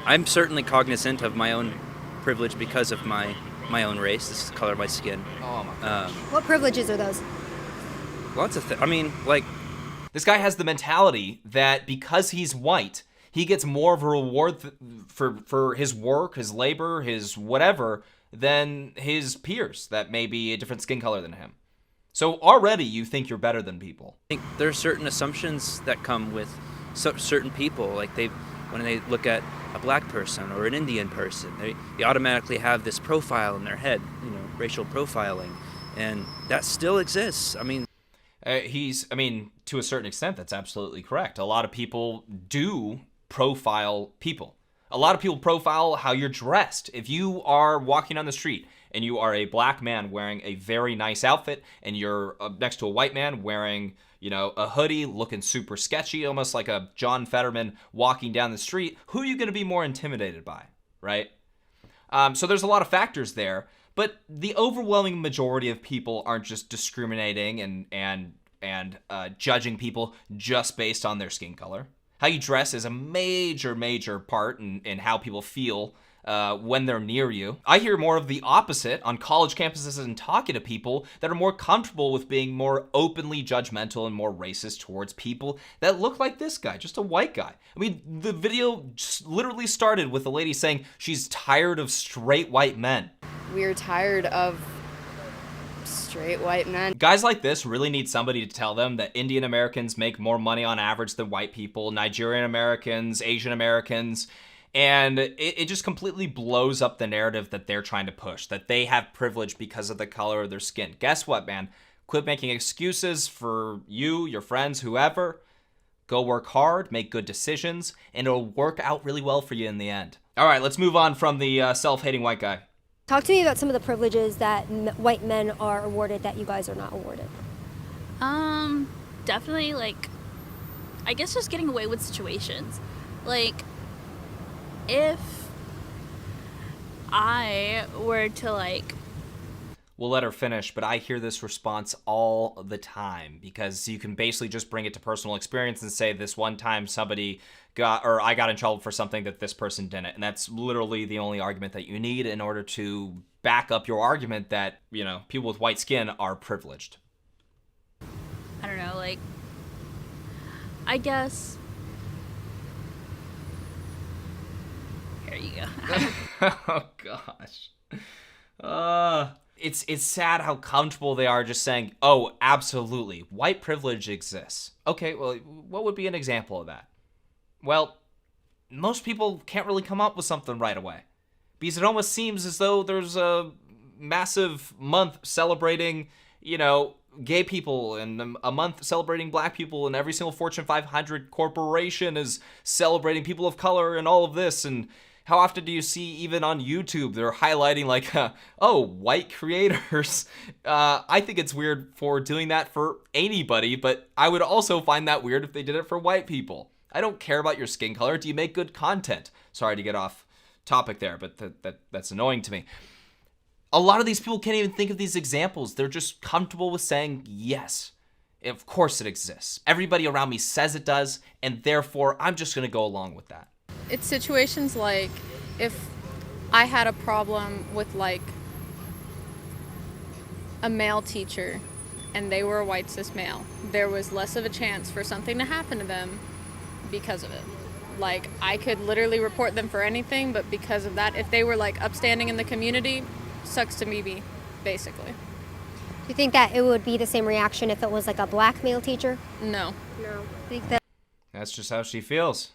I'm certainly cognizant of my own privilege because of my own race. This is the color of my skin. Oh my gosh. What privileges are those? Lots of things. I mean, like, This guy has the mentality that because he's white, he gets more of a reward for his work, his labor, his whatever, than his peers that may be a different skin color than him. So already you think you're better than people. I think there are certain assumptions that come with certain people. Like when they look at a black person or an Indian person, they automatically have this profile in their head, racial profiling, and that still exists. I mean, to a certain extent, that's absolutely correct. A lot of people do profile people. A lot of people profile how you're dressed. If you are walking on the street and you are a black man wearing a very nice outfit and you're next to a white man wearing, a hoodie looking super sketchy, almost like a John Fetterman walking down the street, who are you going to be more intimidated by, right? So there's a lot of factors there, but the overwhelming majority of people aren't just discriminating and judging people just based on their skin color. How you dress is a major, major part in how people feel when they're near you. I hear more of the opposite on college campuses and talking to people that are more comfortable with being more openly judgmental and more racist towards people that look like this guy, just a white guy. I mean, the video just literally started with a lady saying she's tired of straight white men. We're tired of straight white men. Guys like this really need somebody to tell them that Indian Americans make more money on average than white people, Nigerian Americans, Asian Americans, and it just completely blows up the narrative that they're trying to push, that they have privilege because of the color of their skin. Guess what, man? Quit making excuses for you, your friends, whoever. Go work hard, make good decisions, and it'll work out really well for you in the end. All right, let's move on from the self-hating white guy. Talk to me about some of the privileges that white men are awarded that you guys are not awarded. Definitely, I guess just getting away with situations. Like, if I were to, We'll let her finish, but I hear this response all the time because you can basically just bring it to personal experience and say this one time I got in trouble for something that this person didn't. And that's literally the only argument that you need in order to back up your argument that, people with white skin are privileged. I don't know, I guess... Here you go. Oh, gosh. It's sad how comfortable they are just saying, oh, absolutely, white privilege exists. Okay, well, what would be an example of that? Well, most people can't really come up with something right away because it almost seems as though there's a massive month celebrating, gay people and a month celebrating black people, and every single Fortune 500 corporation is celebrating people of color and all of this. And how often do you see, even on YouTube, they're highlighting white creators? I think it's weird for doing that for anybody, but I would also find that weird if they did it for white people. I don't care about your skin color. Do you make good content? Sorry to get off topic there, but that's annoying to me. A lot of these people can't even think of these examples. They're just comfortable with saying, yes, of course it exists. Everybody around me says it does, and therefore I'm just going to go along with that. It's situations like if I had a problem with a male teacher and they were a white cis male, there was less of a chance for something to happen to them because of it. I could literally report them for anything, but because of that, if they were upstanding in the community, sucks to me, basically. Do you think that it would be the same reaction if it was a black male teacher? No. I think that That's just how she feels.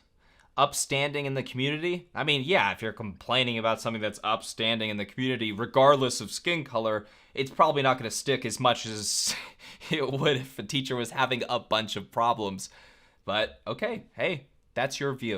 Upstanding in the community? I mean, yeah, if you're complaining about something that's upstanding in the community, regardless of skin color, it's probably not going to stick as much as it would if a teacher was having a bunch of problems. But, okay, hey, that's your view.